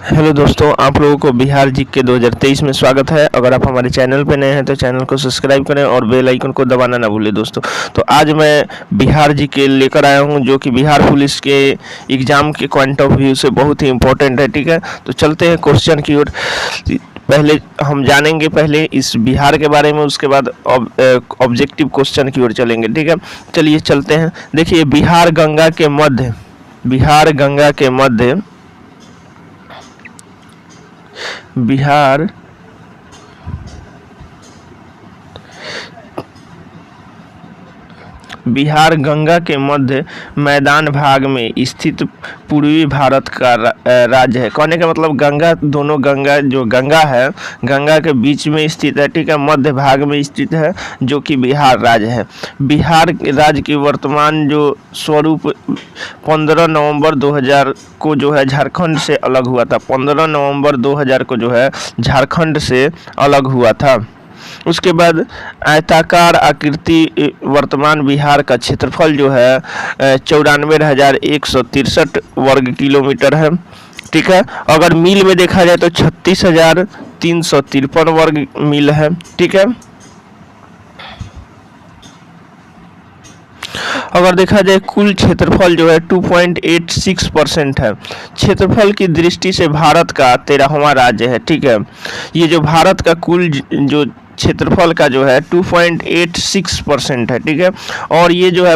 Hello दोस्तों, आप लोगों को बिहार जीके 2023 में स्वागत है। अगर आप हमारे चैनल पर नए हैं तो चैनल को सब्सक्राइब करें और बेल आइकन को दबाना ना भूलें दोस्तों। तो आज मैं बिहार जीके लेकर आया हूं, जो कि बिहार पुलिस के एग्ज़ाम के पॉइंट ऑफ व्यू से बहुत ही इम्पोर्टेंट है। ठीक है, तो चलते हैं क्वेश्चन की ओर। पहले हम जानेंगे पहले इस बिहार के बारे में, उसके बाद ऑब्जेक्टिव क्वेश्चन की ओर चलेंगे। ठीक है, चलिए चलते हैं। देखिए, बिहार गंगा के मध्य बिहार गंगा के मध्य मैदान भाग में स्थित पूर्वी भारत का राज्य है। कहने का मतलब गंगा, दोनों गंगा जो गंगा है, गंगा के बीच में स्थित है। ठीक है, मध्य भाग में स्थित है, जो कि बिहार राज्य है। बिहार राज्य की वर्तमान जो स्वरूप 15 नवंबर 2000 को जो है झारखंड से अलग हुआ था। 15 नवंबर 2000 को जो है झारखंड से अलग हुआ था। उसके बाद आयताकार आकृति वर्तमान बिहार का क्षेत्रफल जो है 94,163 वर्ग किलोमीटर है। ठीक है, अगर मील में देखा जाए तो 36,353 वर्ग मील है। ठीक है, अगर देखा जाए कुल क्षेत्रफल जो है 2.86% है। क्षेत्रफल की दृष्टि से भारत का 13वां राज्य है। ठीक है, ये जो भारत का कुल जो क्षेत्रफल का जो है 2.86% है। ठीक है, और ये जो है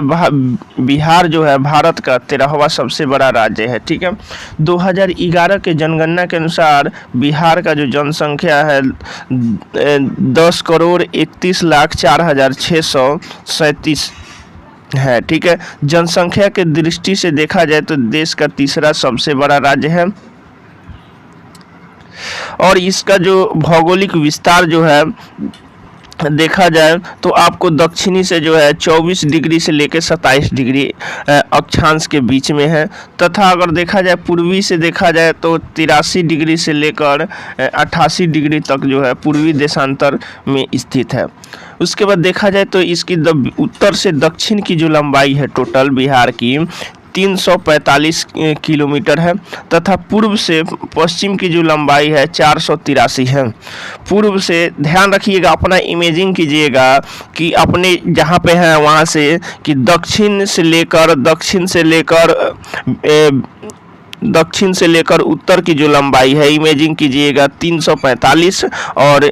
बिहार जो है भारत का 13वां सबसे बड़ा राज्य है। ठीक है, 2011 के जनगणना के अनुसार बिहार का जो जनसंख्या है 10,31,04,637 है। ठीक है, जनसंख्या के दृष्टि से देखा जाए तो देश का तीसरा सबसे बड़ा राज्य है। और इसका जो भौगोलिक विस्तार जो है देखा जाए तो आपको दक्षिणी से जो है 24 डिग्री से लेकर 27 डिग्री अक्षांश के बीच में है, तथा अगर देखा जाए पूर्वी से देखा जाए तो 83 डिग्री से लेकर 88 डिग्री तक जो है पूर्वी देशांतर में स्थित है। उसके बाद देखा जाए तो इसकी उत्तर से दक्षिण की जो लंबाई है टोटल बिहार की 345 किलोमीटर है, तथा पूर्व से पश्चिम की जो लंबाई है 483 है। पूर्व से ध्यान रखिएगा, अपना इमेजिंग कीजिएगा कि अपने जहाँ पे हैं वहाँ से कि दक्षिण से लेकर उत्तर की जो लंबाई है, इमेजिंग कीजिएगा 345, और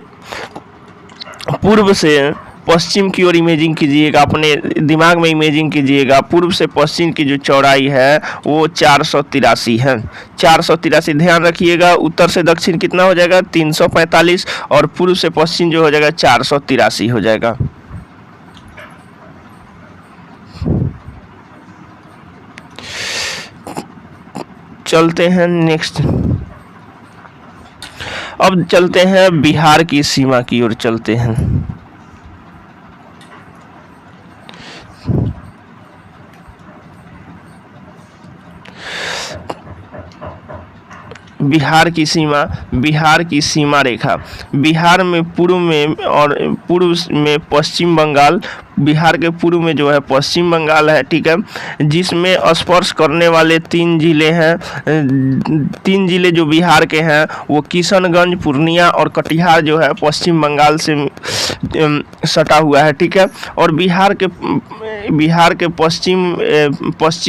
पूर्व से पश्चिम की ओर इमेजिंग कीजिएगा, अपने दिमाग में इमेजिंग कीजिएगा। पूर्व से पश्चिम की जो चौड़ाई है वो 483 है। 483 ध्यान रखिएगा। उत्तर से दक्षिण कितना हो जाएगा 345, और पूर्व से पश्चिम जो हो जाएगा 483 हो जाएगा। चलते हैं नेक्स्ट। अब चलते हैं बिहार की सीमा की ओर चलते हैं। बिहार की सीमा रेखा बिहार में पूर्व में पश्चिम बंगाल, बिहार के पूर्व में जो है पश्चिम बंगाल है। ठीक है, जिसमें स्पर्श करने वाले 3 जिले हैं। 3 जिले जो बिहार के हैं वो किशनगंज, पूर्णिया और कटिहार जो है पश्चिम बंगाल से सटा हुआ है। ठीक है, और बिहार के पश्चिम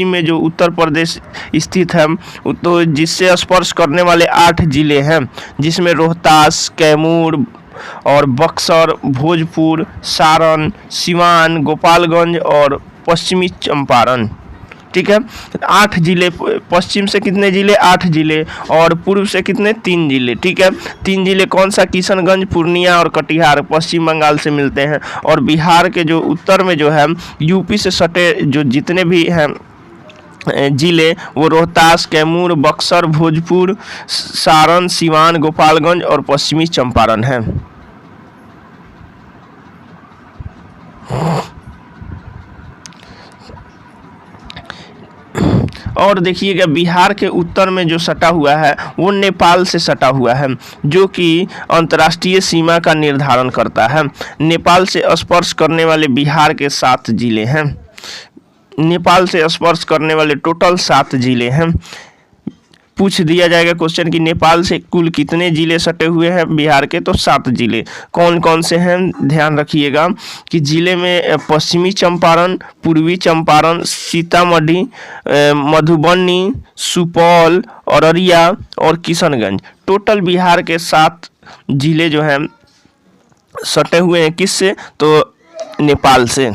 में जो उत्तर प्रदेश स्थित है, तो जिससे स्पर्श करने वाले 8 जिले हैं, जिसमें रोहतास, कैमूर और बक्सर, भोजपुर, सारण, सिवान, गोपालगंज और पश्चिमी चंपारण। ठीक है, 8 जिले। पश्चिम से कितने जिले? 8 जिले, और पूर्व से कितने? 3 जिले। ठीक है, 3 जिले कौन सा? किशनगंज, पूर्णिया और कटिहार पश्चिम बंगाल से मिलते हैं। और बिहार के जो उत्तर में जो है यूपी से सटे जो जितने भी हैं जिले, वो रोहतास, कैमूर, बक्सर, भोजपुर, सारण, सिवान, गोपालगंज और पश्चिमी चंपारण हैं। और देखिएगा, बिहार के उत्तर में जो सटा हुआ है वो नेपाल से सटा हुआ है, जो कि अंतर्राष्ट्रीय सीमा का निर्धारण करता है। नेपाल से स्पर्श करने वाले बिहार के 7 जिले हैं। नेपाल से स्पर्श करने वाले टोटल 7 जिले हैं। पूछ दिया जाएगा क्वेश्चन कि नेपाल से कुल कितने जिले सटे हुए हैं बिहार के, तो 7 जिले। कौन कौन से हैं ध्यान रखिएगा कि जिले में पश्चिमी चंपारण, पूर्वी चंपारण, सीतामढ़ी, मधुबनी, सुपौल, अररिया और किशनगंज, टोटल बिहार के 7 जिले जो हैं सटे हुए हैं किससे, तो नेपाल से।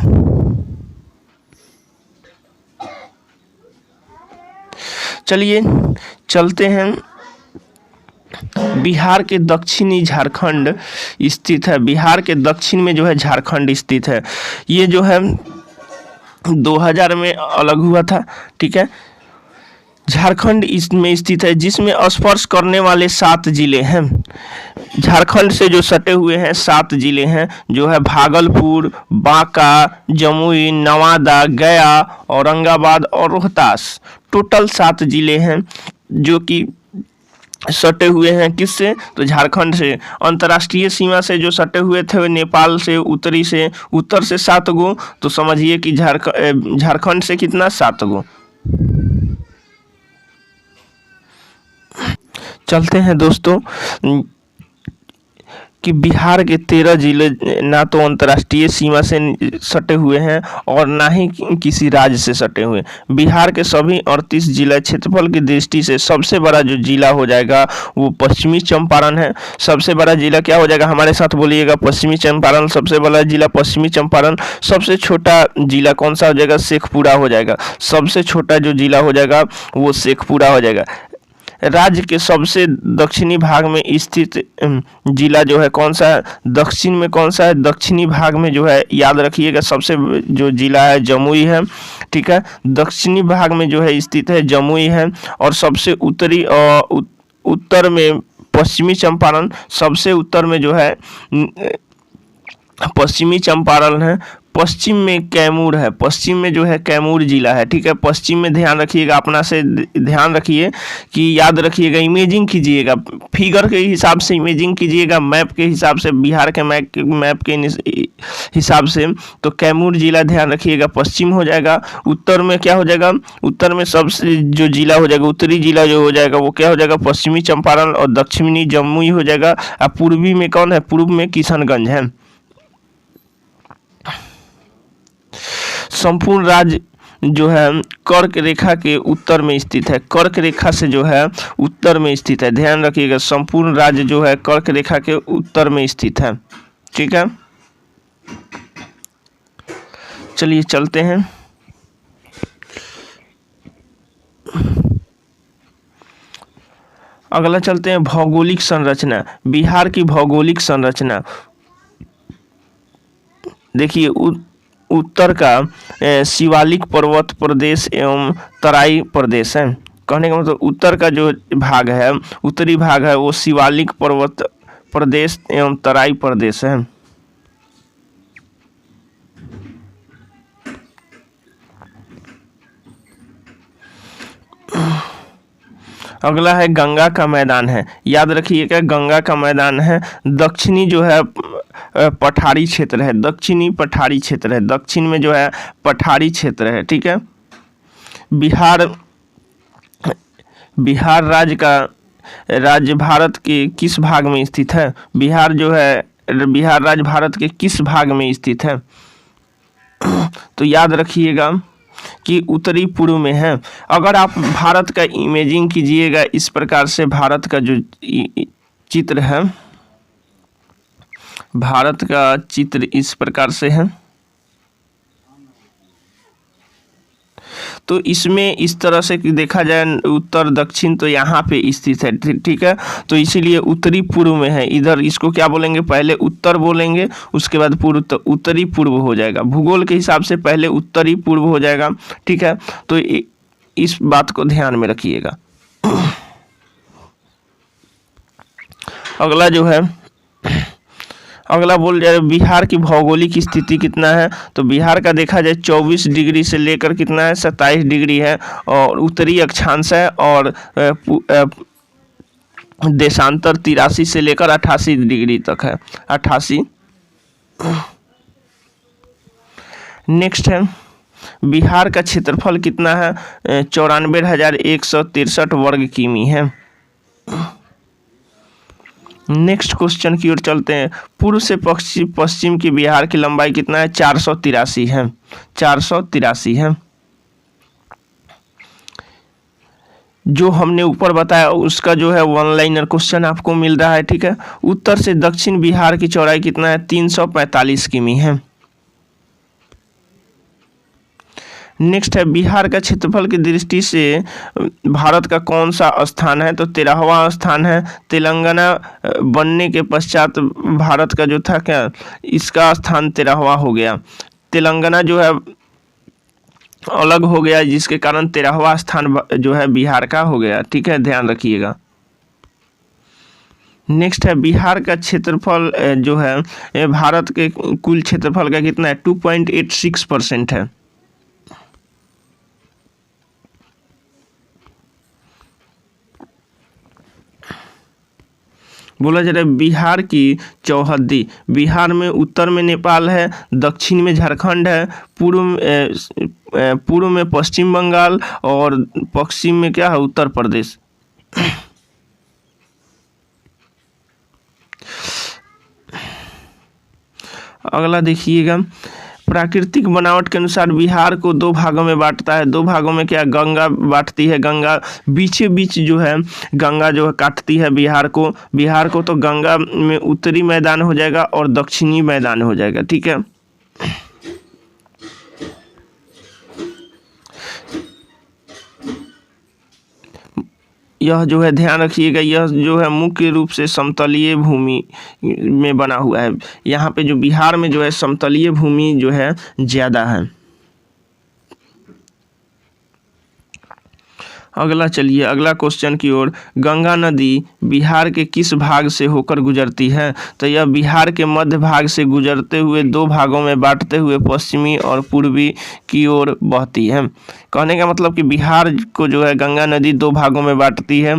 चलिए चलते हैं, बिहार के दक्षिणी झारखंड स्थित है। बिहार के दक्षिण में जो है झारखंड स्थित है। ये जो है 2000 में अलग हुआ था, ठीक है। झारखंड इसमें स्थित है, जिसमें स्पर्श करने वाले 7 जिले हैं। झारखंड से जो सटे हुए हैं 7 जिले हैं, जो है भागलपुर, बांका, जमुई, नवादा, गया, औरंगाबाद और रोहतास। टोटल 7 जिले हैं जो कि सटे हुए हैं किससे, तो झारखंड से। अंतर्राष्ट्रीय सीमा से जो सटे हुए थे नेपाल से, उत्तर से 7 गो, तो समझिए कि झारखंड से कितना, 7 गो। चलते हैं दोस्तों कि बिहार के 13 जिले ना तो अंतर्राष्ट्रीय सीमा से सटे हुए हैं और ना ही किसी राज्य से सटे हुए। बिहार के सभी 38 जिला क्षेत्रफल की दृष्टि से सबसे बड़ा जो जिला हो जाएगा वो पश्चिमी चंपारण है। सबसे बड़ा जिला क्या हो जाएगा, हमारे साथ बोलिएगा, पश्चिमी चंपारण। सबसे बड़ा जिला पश्चिमी चंपारण। सबसे छोटा जिला कौन सा हो जाएगा, शेखपुरा हो जाएगा। सबसे छोटा जो जिला हो जाएगा वो शेखपुरा हो जाएगा। राज्य के सबसे दक्षिणी भाग में स्थित जिला जो है कौन सा है, दक्षिण में कौन सा है, दक्षिणी भाग में जो है याद रखिएगा सबसे जो जिला है जमुई है, ठीक है। दक्षिणी भाग में जो है स्थित है जमुई है। और सबसे उत्तरी और उत्तर में पश्चिमी चंपारण, सबसे उत्तर में जो है पश्चिमी चंपारण है। पश्चिम में कैमूर है, पश्चिम में जो है कैमूर जिला है, ठीक है। पश्चिम में ध्यान रखिएगा, अपना से ध्यान रखिए कि याद रखिएगा, इमेजिंग कीजिएगा, फिगर के हिसाब से इमेजिंग कीजिएगा, मैप के हिसाब से, बिहार के मैप के हिसाब से। तो कैमूर जिला ध्यान रखिएगा पश्चिम हो जाएगा। उत्तर में क्या हो जाएगा, उत्तर में सबसे जो जिला हो जाएगा, उत्तरी जिला जो हो जाएगा वो क्या हो जाएगा, पश्चिमी चंपारण। और दक्षिणी जमुई हो जाएगा। और पूर्वी में कौन है, पूर्व में किशनगंज है। संपूर्ण राज्य जो है कर्क रेखा के उत्तर में स्थित है। कर्क रेखा से जो है उत्तर में स्थित है, ध्यान रखिएगा। संपूर्ण राज्य जो है कर्क रेखा के उत्तर में स्थित है, ठीक है। चलिए चलते हैं, अगला चलते हैं भौगोलिक संरचना। बिहार की भौगोलिक संरचना देखिए, उत्तर का शिवालिक पर्वत प्रदेश एवं तराई प्रदेश है। कहने का मतलब उत्तर का जो भाग है, उत्तरी भाग है, वो शिवालिक पर्वत प्रदेश एवं तराई प्रदेश है। अगला है गंगा का मैदान है, याद रखिएगा गंगा का मैदान है। दक्षिणी जो है पठारी क्षेत्र है, दक्षिणी पठारी क्षेत्र है, दक्षिण में जो है पठारी क्षेत्र है, ठीक है। बिहार राज्य भारत के किस भाग में स्थित है, बिहार राज्य भारत के किस भाग में स्थित है, तो याद रखिएगा कि उत्तरी पूर्व में है। अगर आप भारत का इमेजिंग कीजिएगा इस प्रकार से, भारत का जो चित्र है, भारत का चित्र इस प्रकार से है, तो इसमें इस तरह से देखा जाए उत्तर दक्षिण, तो यहाँ पे स्थित है, ठीक है। तो इसीलिए उत्तरी पूर्व में है। इधर इसको क्या बोलेंगे, पहले उत्तर बोलेंगे, उसके बाद पूर्व, तो उत्तरी पूर्व हो जाएगा। भूगोल के हिसाब से पहले उत्तरी पूर्व हो जाएगा, ठीक है। तो इस बात को ध्यान में रखिएगा। अगला बोल जाए बिहार की भौगोलिक स्थिति कितना है, तो बिहार का देखा जाए 24 डिग्री से लेकर कितना है, 27 डिग्री है। और उत्तरी अक्षांश है, और देशांतर 83 से लेकर 88 डिग्री तक है, 88। नेक्स्ट है बिहार का क्षेत्रफल कितना है? 94,163 वर्ग किमी है। नेक्स्ट क्वेश्चन की ओर चलते हैं। पूर्व से पश्चिम की बिहार की लंबाई कितना है? 483 है। 483 है। जो हमने ऊपर बताया उसका जो है वन लाइनर क्वेश्चन आपको मिल रहा है, ठीक है। उत्तर से दक्षिण बिहार की चौड़ाई कितना है? 345 किमी है। नेक्स्ट है, बिहार का क्षेत्रफल की दृष्टि से भारत का कौन सा स्थान है? तो 13वां स्थान है। तेलंगाना बनने के पश्चात भारत का जो था क्या, इसका स्थान 13वां हो गया। तेलंगाना जो है अलग हो गया, जिसके कारण 13वां स्थान जो है बिहार का हो गया, ठीक है, ध्यान रखिएगा। नेक्स्ट है, बिहार का क्षेत्रफल जो है भारत के कुल क्षेत्रफल का कितना है? 2.86% है। बोला जा रहा है बिहार की चौहद्दी। बिहार में उत्तर में नेपाल है, दक्षिण में झारखंड है, पूर्व में पश्चिम बंगाल और पश्चिम में क्या है? उत्तर प्रदेश। अगला देखिएगा, प्राकृतिक बनावट के अनुसार बिहार को 2 भागों में बांटता है। 2 भागों में क्या? गंगा बांटती है। गंगा बीचे बीच जो है गंगा जो है काटती है बिहार को। तो गंगा में उत्तरी मैदान हो जाएगा और दक्षिणी मैदान हो जाएगा, ठीक है। यह जो है ध्यान रखिएगा, यह जो है मुख्य रूप से समतलीय भूमि में बना हुआ है। यहाँ पे जो बिहार में जो है समतलीय भूमि जो है ज़्यादा है। अगला चलिए अगला क्वेश्चन की ओर। गंगा नदी बिहार के किस भाग से होकर गुजरती है? तो यह बिहार के मध्य भाग से गुजरते हुए 2 भागों में बांटते हुए पश्चिमी और पूर्वी की ओर बहती है। कहने का मतलब कि बिहार को जो है गंगा नदी 2 भागों में बांटती है,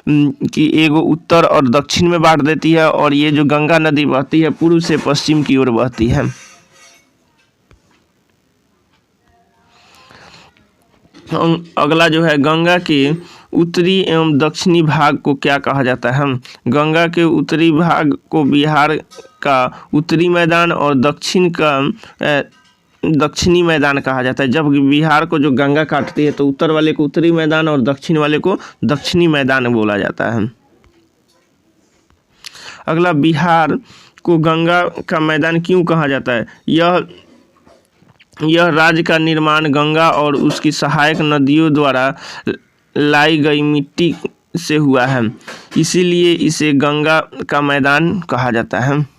कि एगो उत्तर और दक्षिण में बांट देती है, और ये जो गंगा नदी बहती है पूर्व से पश्चिम की ओर बहती है। अगला जो है, गंगा के उत्तरी एवं दक्षिणी भाग को क्या कहा जाता है? गंगा के उत्तरी भाग को बिहार का उत्तरी मैदान और दक्षिणी मैदान कहा जाता है। जब बिहार को जो गंगा काटती है तो उत्तर वाले को उत्तरी मैदान और दक्षिण वाले को दक्षिणी मैदान बोला जाता है। अगला, बिहार को गंगा का मैदान क्यों कहा जाता है? यह राज्य का निर्माण गंगा और उसकी सहायक नदियों द्वारा लाई गई मिट्टी से हुआ है, इसीलिए इसे गंगा का मैदान कहा जाता है।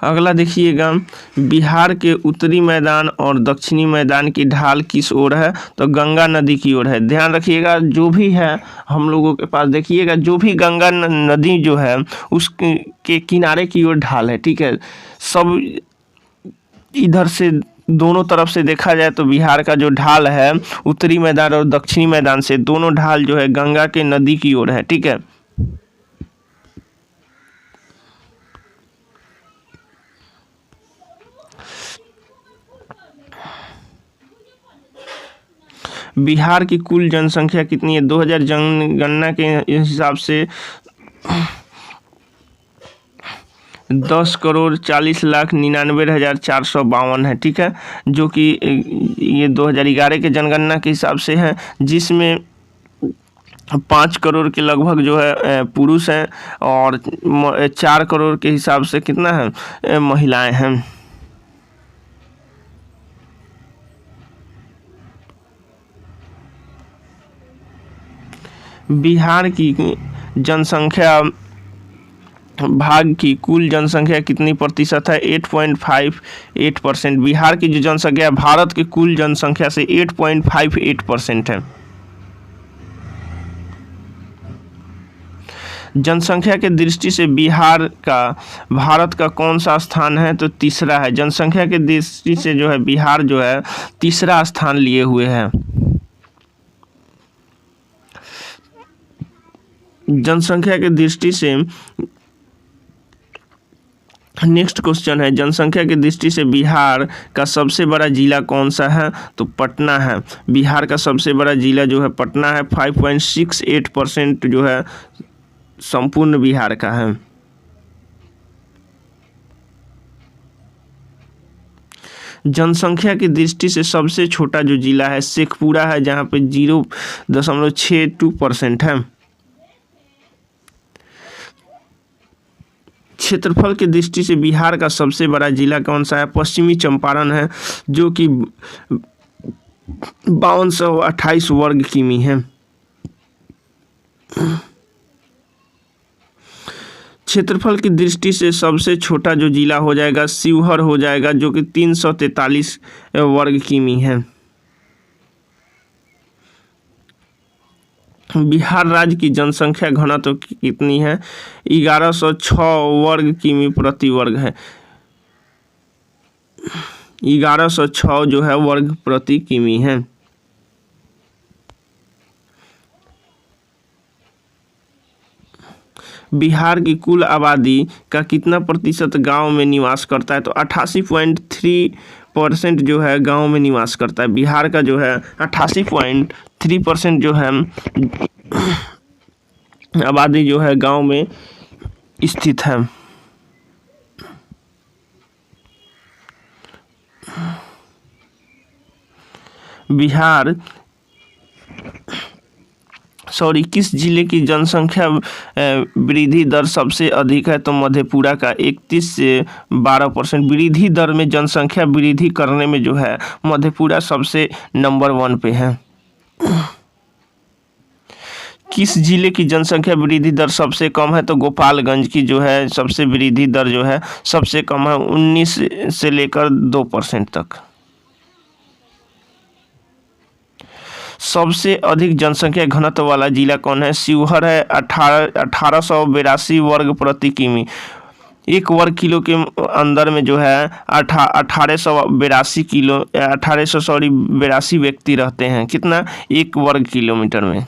अगला देखिएगा, बिहार के उत्तरी मैदान और दक्षिणी मैदान की ढाल किस ओर है? तो गंगा नदी की ओर है। ध्यान रखिएगा, जो भी है हम लोगों के पास देखिएगा, जो भी गंगा नदी जो है उसके किनारे की ओर ढाल है, ठीक है। सब इधर से दोनों तरफ से देखा जाए तो बिहार का जो ढाल है उत्तरी मैदान और दक्षिणी मैदान से, दोनों ढाल जो है गंगा के नदी की ओर है, ठीक है। बिहार की कुल जनसंख्या कितनी है? 2000 जनगणना के हिसाब से 10,40,99,452 है, ठीक है, जो कि ये 2011 के जनगणना के हिसाब से है, जिसमें 5 करोड़ के लगभग जो है पुरुष हैं और 4 करोड़ के हिसाब से कितना है महिलाएं हैं। बिहार की जनसंख्या भाग की कुल जनसंख्या कितनी प्रतिशत है? 8.58%। बिहार की जो जनसंख्या भारत की कुल जनसंख्या से 8.58% है। जनसंख्या के दृष्टि से बिहार का भारत का कौन सा स्थान है? तो तीसरा है। जनसंख्या के दृष्टि से जो है बिहार जो है तीसरा स्थान लिए हुए है। जनसंख्या की दृष्टि से नेक्स्ट क्वेश्चन है, जनसंख्या की दृष्टि से बिहार का सबसे बड़ा जिला कौन सा है? तो पटना है। बिहार का सबसे बड़ा जिला जो है पटना है। 5.68% जो है संपूर्ण बिहार का है। जनसंख्या की दृष्टि से सबसे छोटा जो जिला है शेखपुरा है, जहाँ पे 0.62% है। क्षेत्रफल की दृष्टि से बिहार का सबसे बड़ा जिला कौन सा है? पश्चिमी चंपारण है, जो कि 5228 वर्ग किमी है। क्षेत्रफल की दृष्टि से सबसे छोटा जो जिला हो जाएगा शिवहर हो जाएगा, जो कि 343 वर्ग किमी है। बिहार राज्य की जनसंख्या घनत्व कितनी है? 1106 वर्ग किमी प्रति वर्ग है। 1106 जो है वर्ग प्रति किमी है। बिहार की कुल आबादी का कितना प्रतिशत गांव में निवास करता है? तो 88.3% जो है गांव में निवास करता है। बिहार का जो है 88.3% जो है आबादी जो है गांव में स्थित है। बिहार किस जिले की जनसंख्या वृद्धि दर सबसे अधिक है? तो मधेपुरा का 31 से 12%। वृद्धि दर में जनसंख्या वृद्धि करने में जो है मधेपुरा सबसे नंबर 1 पे है। किस जिले की जनसंख्या वृद्धि दर सबसे कम है? तो गोपालगंज की जो है सबसे वृद्धि दर जो है सबसे कम है, 19 से लेकर 2% तक। सबसे अधिक जनसंख्या घनत्व वाला जिला कौन है? शिवहर है। 1882 वर्ग प्रति किमी। 1 वर्ग किलो के अंदर में जो है 1882 व्यक्ति रहते हैं। कितना? 1 वर्ग किलोमीटर में।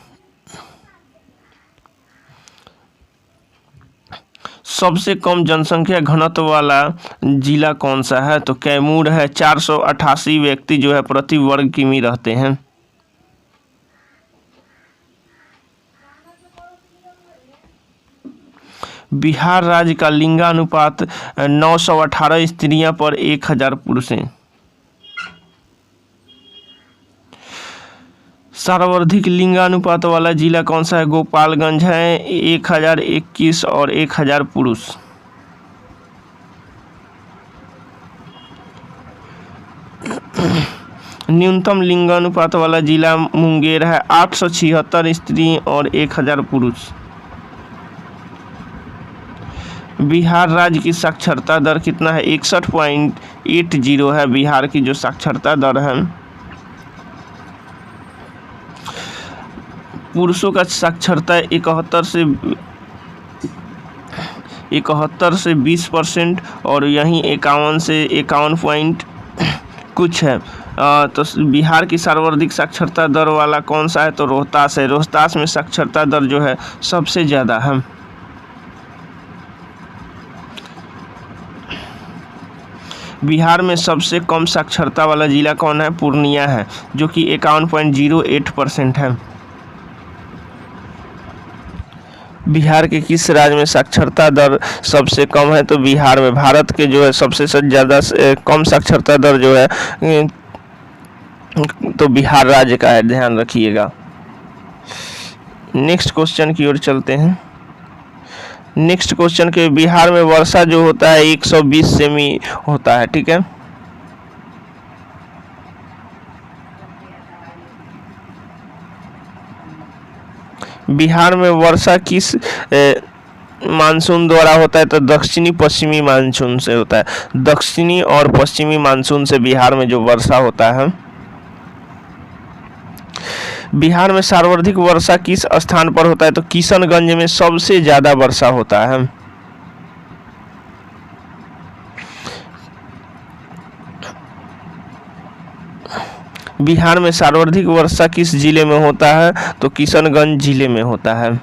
सबसे कम जनसंख्या घनत्व वाला जिला कौन सा है? तो कैमूर है। 488 व्यक्ति जो है प्रति वर्ग किमी रहते हैं। बिहार राज्य का लिंगानुपात 918 स्त्रियां पर 1000 पुरुष हैं। सर्वाधिक लिंगानुपात वाला जिला कौन सा है? गोपालगंज है। 1021 और 1000 पुरुष। न्यूनतम लिंगानुपात वाला जिला मुंगेर है। 876 स्त्री और 1000 पुरुष। बिहार राज्य की साक्षरता दर कितना है? 61.80 है बिहार की जो साक्षरता दर है। पुरुषों का साक्षरता 71 से 20% और यहीं 51 से 51 पॉइंट कुछ है। तो बिहार की सर्वाधिक साक्षरता दर वाला कौन सा है? तो रोहतास है। रोहतास में साक्षरता दर जो है सबसे ज़्यादा है। बिहार में सबसे कम साक्षरता वाला जिला कौन है? पूर्णिया है, जो कि 51.08% है। बिहार के किस राज्य में साक्षरता दर सबसे कम है? तो बिहार में। भारत के जो है सबसे ज़्यादा कम साक्षरता दर जो है तो बिहार राज्य का है, ध्यान रखिएगा। नेक्स्ट क्वेश्चन की ओर चलते हैं। नेक्स्ट क्वेश्चन के बिहार में वर्षा जो होता है 120 सेमी होता है। ठीक है, बिहार में वर्षा किस मानसून द्वारा होता है? तो दक्षिणी पश्चिमी मानसून से होता है। दक्षिणी और पश्चिमी मानसून से बिहार में जो वर्षा होता है। बिहार में सर्वाधिक वर्षा किस स्थान पर होता है? तो किशनगंज में सबसे ज़्यादा वर्षा होता है। बिहार में सर्वाधिक वर्षा किस जिले में होता है? तो किशनगंज जिले में होता है।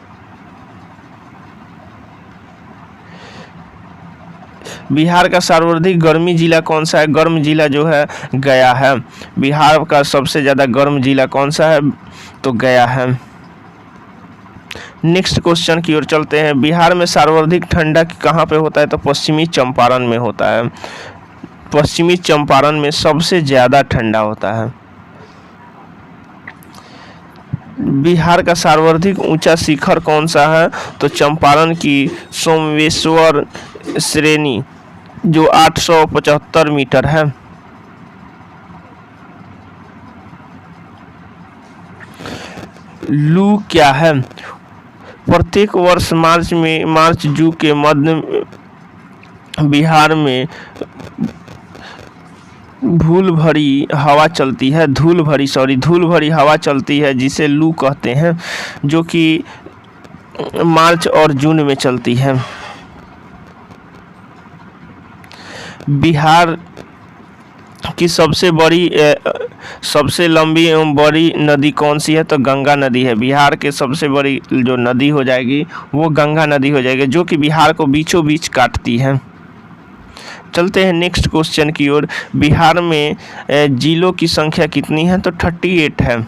बिहार का सर्वाधिक गर्मी जिला कौन सा है? गर्म जिला जो है गया है। बिहार का सबसे ज़्यादा गर्म जिला कौन सा है? तो गया है। नेक्स्ट क्वेश्चन की ओर चलते हैं। बिहार में सर्वाधिक ठंडा कहाँ पे होता है? तो पश्चिमी चंपारण में होता है। पश्चिमी चंपारण में सबसे ज़्यादा ठंडा होता है। बिहार का सर्वाधिक ऊंचा शिखर कौन सा है? तो चंपारण की सोमेश्वर श्रेणी जो 875 मीटर है। लू क्या है? प्रत्येक वर्ष मार्च जून के मध्य बिहार में धूल भरी हवा चलती हवा चलती है जिसे लू कहते हैं, जो कि मार्च और जून में चलती है। बिहार की सबसे लंबी एवं बड़ी नदी कौन सी है? तो गंगा नदी है। बिहार के सबसे बड़ी जो नदी हो जाएगी वो गंगा नदी हो जाएगी, जो कि बिहार को बीचों बीच काटती है। चलते हैं नेक्स्ट क्वेश्चन की ओर। बिहार में जिलों की संख्या कितनी है? तो 38 है।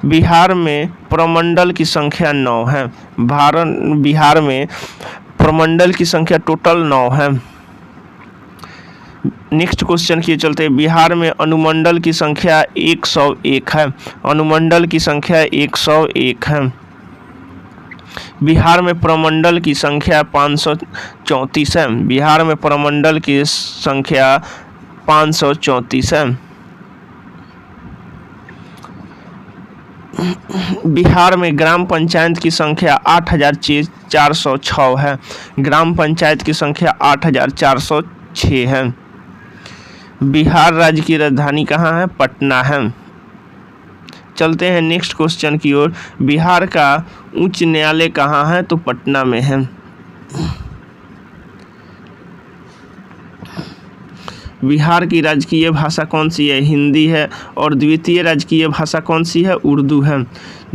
बिहार में प्रमंडल की संख्या 9 है। बिहार में प्रमंडल की संख्या टोटल 9 है। नेक्स्ट क्वेश्चन की चलते हैं। बिहार में अनुमंडल की संख्या 101 है। अनुमंडल की संख्या 101 है। बिहार में प्रमंडल की संख्या 534 है। बिहार में प्रमंडल की संख्या 534 है। बिहार में ग्राम पंचायत की संख्या 8406 है। ग्राम पंचायत की संख्या 8406 है। बिहार राज्य की राजधानी कहाँ है? पटना है। चलते हैं नेक्स्ट क्वेश्चन की ओर। बिहार का उच्च न्यायालय कहाँ है? तो पटना में है। बिहार की राजकीय भाषा कौन सी है? हिंदी है। और द्वितीय राजकीय भाषा कौन सी है? उर्दू है।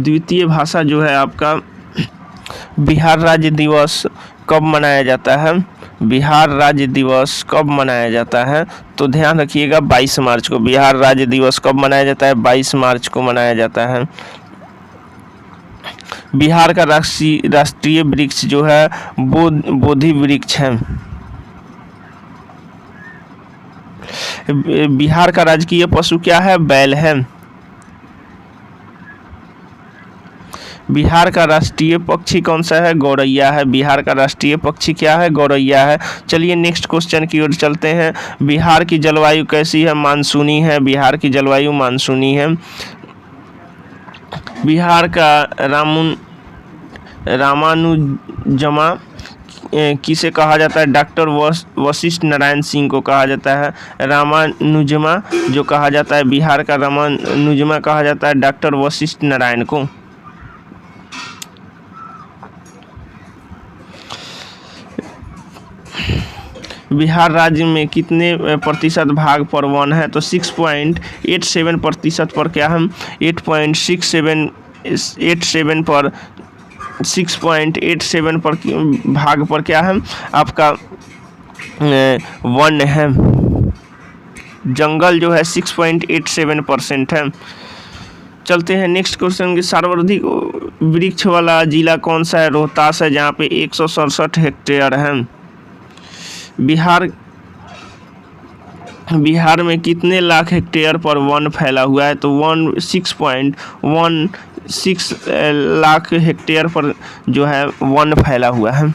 द्वितीय भाषा जो है आपका बिहार राज्य दिवस कब मनाया जाता है? बिहार राज्य दिवस कब मनाया जाता है? तो ध्यान रखिएगा 22 मार्च को। बिहार राज्य दिवस कब मनाया जाता है? 22 मार्च को मनाया जाता है। बिहार का राष्ट्रीय वृक्ष जो है बोधि वृक्ष है। बिहार का राजकीय पशु क्या है? बैल है। बिहार का राष्ट्रीय पक्षी कौन सा है? गौरैया है। बिहार का राष्ट्रीय पक्षी क्या है? गौरैया है। चलिए नेक्स्ट क्वेश्चन की ओर चलते हैं। बिहार की जलवायु कैसी है? मानसूनी है। बिहार की जलवायु मानसूनी है। बिहार का रामानुजमा किसे कहा जाता है? डॉक्टर वशिष्ठ नारायण सिंह को कहा जाता है रामानुजमा जो कहा जाता है। बिहार का रामानुजमा कहा जाता है डॉक्टर वशिष्ठ नारायण को। बिहार राज्य में कितने प्रतिशत भाग पर वन है? तो 6.87% पर क्या हम 8.67 पर 6.87 पर भाग पर क्या है आपका वन है। जंगल जो है 6.87% है। चलते हैं नेक्स्ट क्वेश्चन की। सर्वाधिक वृक्ष वाला जिला कौन सा है? रोहतास है, जहाँ पे 167 हेक्टेयर है। बिहार में कितने लाख हेक्टेयर पर वन फैला हुआ है? तो 6.16 लाख हेक्टेयर पर जो है वन फैला हुआ है।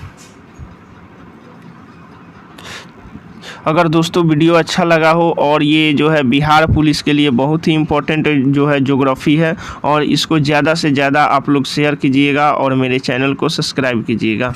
अगर दोस्तों वीडियो अच्छा लगा हो और ये जो है बिहार पुलिस के लिए बहुत ही इम्पोर्टेंट जो है ज्योग्राफी है, और इसको ज़्यादा से ज़्यादा आप लोग शेयर कीजिएगा और मेरे चैनल को सब्सक्राइब कीजिएगा।